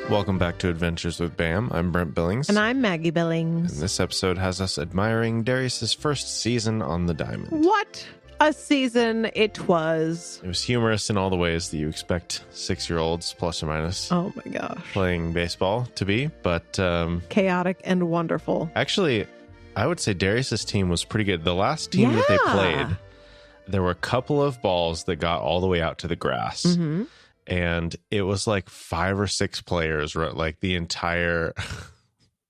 Welcome back to Adventures with Bam. I'm Brent Billings. And I'm Maggie Billings. And this episode has us admiring Darius's first season on the diamond. What a season it was. It was humorous in all the ways that you expect 6-year-olds, plus or minus, Oh my gosh. playing baseball to be. But Chaotic and wonderful. actually, I would say Darius's team was pretty good. The last team that they played, there were a couple of balls that got all the way out to the grass. Mm-hmm. And it was like 5 or 6 players, like the entire,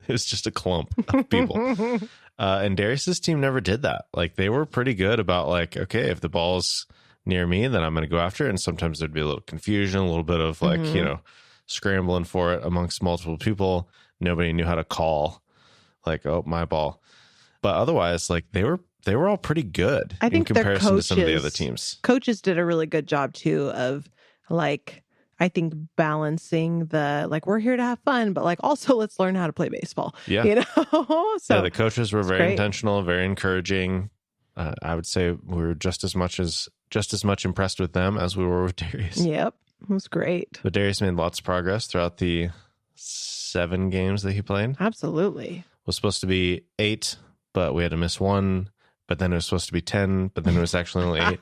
it was just a clump of people. And Darius's team never did that. Like they were pretty good about like, okay, if the ball's near me, then I'm going to go after it. And sometimes there'd be a little confusion, a little bit of like, scrambling for it amongst multiple people. Nobody knew how to call like, oh, my ball. But otherwise, like they were all pretty good I think in comparison to some of the other teams. Coaches did a really good job too of like, I think balancing the like we're here to have fun, but like also let's learn how to play baseball. Yeah, you know. So yeah, the coaches were very great. intentional, very encouraging. I would say we were just as much impressed with them as we were with Darius. Yep, it was great. But Darius made lots of progress throughout the 7 games that he played. Absolutely. It was supposed to be 8, but we had to miss 1. But then it was supposed to be 10, but then it was actually only 8.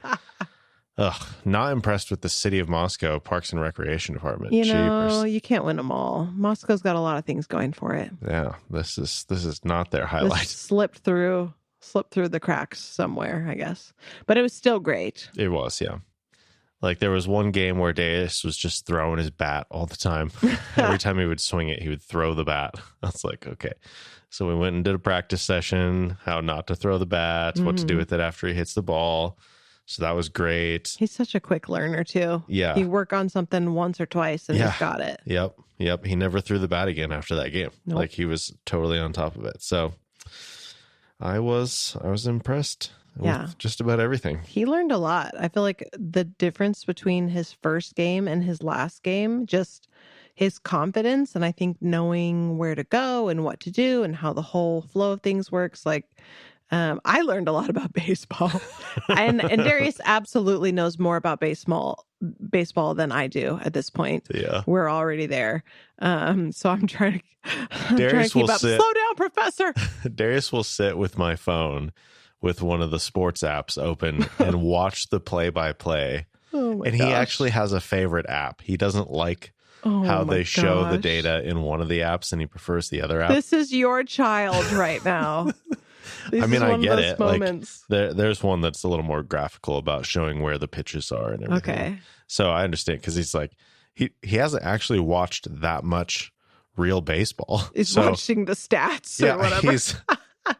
Ugh, not impressed with the City of Moscow Parks and Recreation Department. You know, you can't win them all. Moscow's got a lot of things going for it. Yeah, this is not their highlight. This slipped through the cracks somewhere, I guess. But it was still great. It was, yeah. Like there was one game where Darius was just throwing his bat all the time. Every time he would swing it, he would throw the bat. I was like, okay. So we went and did a practice session, how not to throw the bat, what to do with it after he hits the ball. So that was great. He's such a quick learner, too. Yeah. You work on something once or twice and he's got it. Yep. He never threw the bat again after that game. Nope. Like he was totally on top of it. So I was impressed with just about everything. He learned a lot. I feel like the difference between his first game and his last game, just his confidence and I think knowing where to go and what to do and how the whole flow of things works. Like, I learned a lot about baseball, and Darius absolutely knows more about baseball than I do at this point. Yeah, we're already there. So I'm trying to keep up. Slow down, Professor. Darius will sit with my phone with one of the sports apps open and watch the play-by-play. Oh my and gosh. He actually has a favorite app. He doesn't like how they show the data in one of the apps, and he prefers the other app. This is your child right now. I mean, I get it. Moments. Like, there's one that's a little more graphical about showing where the pitches are and everything. Okay. So I understand because he's like, he hasn't actually watched that much real baseball. He's watching the stats or whatever.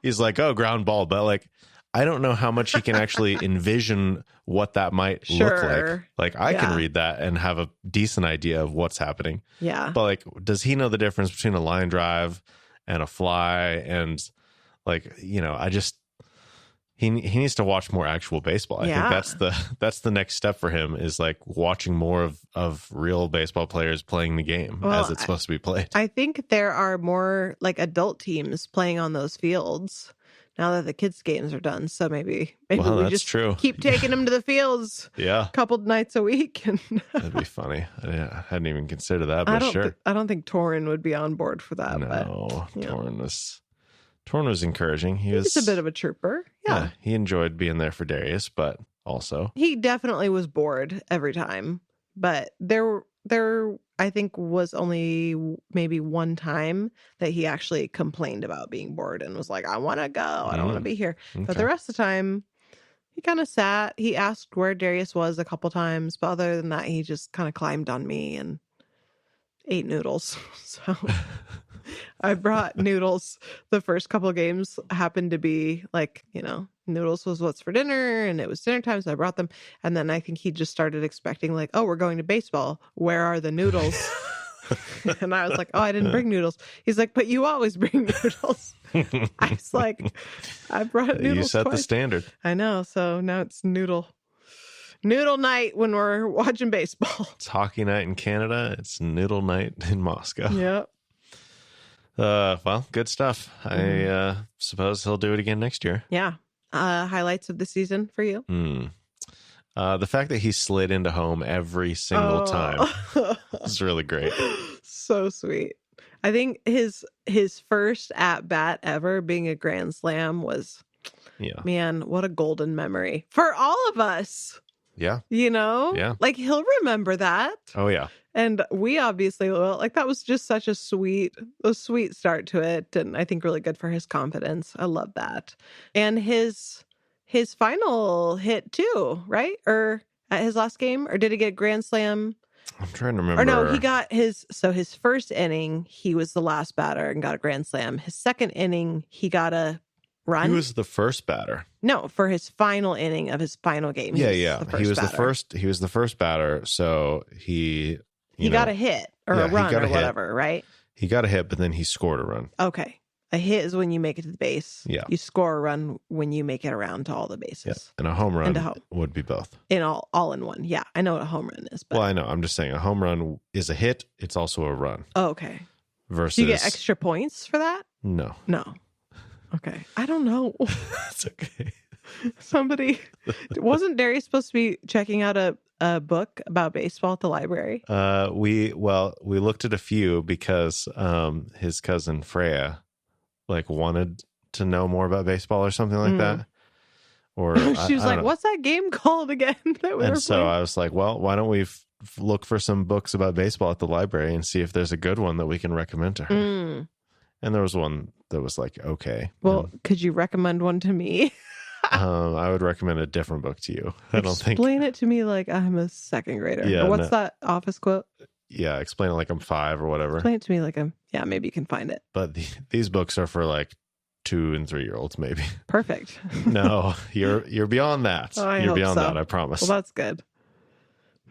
He's like, oh, ground ball. But like, I don't know how much he can actually envision what that might look like. Like I can read that and have a decent idea of what's happening. Yeah. But like, does he know the difference between a line drive and a fly and like, you know, he needs to watch more actual baseball. I think that's the next step for him is like watching more of real baseball players playing the game as it's supposed to be played. I think there are more like adult teams playing on those fields now that the kids' games are done. So maybe we just keep taking them to the fields a couple nights a week. And that'd be funny. I hadn't even considered that, but sure. I don't think Torin would be on board for that. No, but, Torin was encouraging. He's a bit of a trooper. Yeah. He enjoyed being there for Darius, but also he definitely was bored every time. But there I think was only maybe one time that he actually complained about being bored and was like, I want to go. I don't want to be here. Okay. But the rest of the time, he kind of sat. He asked where Darius was a couple times. But other than that, he just kind of climbed on me and ate noodles. So I brought noodles. The first couple of games happened to be like, you know, noodles was what's for dinner and it was dinner time. So I brought them. And then I think he just started expecting like, oh, we're going to baseball. Where are the noodles? And I was like, oh, I didn't bring noodles. He's like, but you always bring noodles. I was like, I brought noodles. You set twice. The standard. I know. So now it's noodle night when we're watching baseball. It's hockey night in Canada. It's noodle night in Moscow. Yep. Well, good stuff. I suppose he'll do it again next year. Yeah. Highlights of the season for you? The fact that he slid into home every single time is really great. So sweet. I think his first at bat ever being a grand slam was, man, what a golden memory for all of us. Yeah. You know? Yeah. Like, he'll remember that. Oh, yeah. And we obviously will. Like, that was just such a sweet start to it. And I think really good for his confidence. I love that. And his final hit too, right? Or at his last game? Or did he get a grand slam? I'm trying to remember. Or no, he got his first inning, he was the last batter and got a grand slam. His second inning, he got a run. He was the first batter. No, for his final inning of his final game. He was the first batter. So he got a hit or a run or whatever, right? He got a hit, but then he scored a run. Okay. A hit is when you make it to the base. Yeah. You score a run when you make it around to all the bases. Yeah. And a home run would be both. In all in one. Yeah. I know what a home run is. But... Well, I know. I'm just saying a home run is a hit. It's also a run. Oh, okay. Versus... Do you get extra points for that? No. Okay. I don't know. It's okay. Somebody... Wasn't Darius supposed to be checking out a book about baseball at the library? We looked at a few because his cousin Freya wanted to know more about baseball or something like that. Or she was like, "What's that game called again?" And so I was like, "Well, why don't we look for some books about baseball at the library and see if there's a good one that we can recommend to her?" And there was one that was okay. Well, could you recommend one to me? I would recommend a different book to you. Explain it to me like I'm a second grader. Yeah, or what's that office quote? Yeah, explain it like I'm 5 or whatever. Explain it to me like I'm... Yeah, maybe you can find it. But these books are for 2 and 3 year olds, maybe. Perfect. No, you're beyond that. Oh, you're beyond that, I promise. Well, that's good.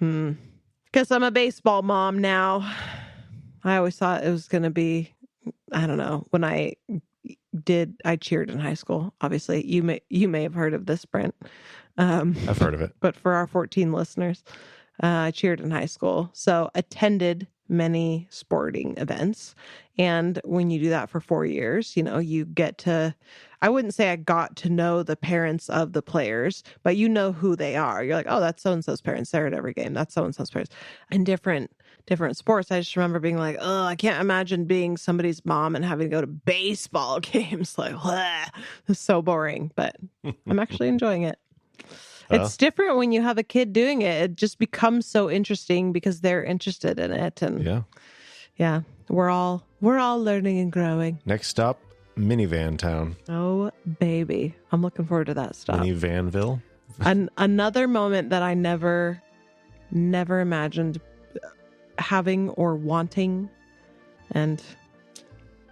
Guess I'm a baseball mom now. I always thought it was going to be, I don't know, when I cheered in high school. Obviously, you may have heard of this, Brent. I've heard of it. But for our 14 listeners, I cheered in high school. So attended many sporting events. And when you do that for 4 years, you get to, I wouldn't say I got to know the parents of the players, but you know who they are. You're like, oh, that's so-and-so's parents. They're at every game. That's so-and-so's parents. In different sports, I just remember being like, oh, I can't imagine being somebody's mom and having to go to baseball games. It's so boring, but I'm actually enjoying it. It's different when you have a kid doing it. It just becomes so interesting because they're interested in it. And yeah, we're all learning and growing. Next stop, Minivan Town. Oh, baby. I'm looking forward to that stop. Minivanville. Another moment that I never imagined having or wanting. And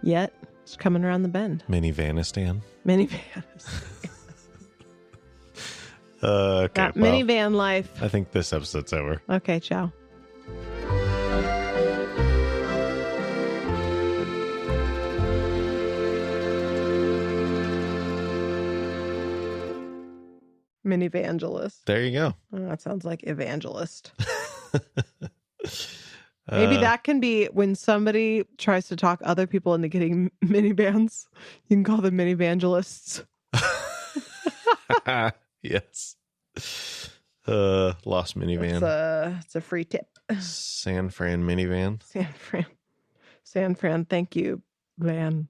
yet it's coming around the bend. Minivanistan. Okay, that minivan life. I think this episode's over. Okay, ciao. Minivangelist. There you go. Oh, that sounds like evangelist. Maybe that can be when somebody tries to talk other people into getting minivans. You can call them minivangelists. Yes. Lost minivan. It's a free tip. San Fran minivan. San Fran. Thank you, van.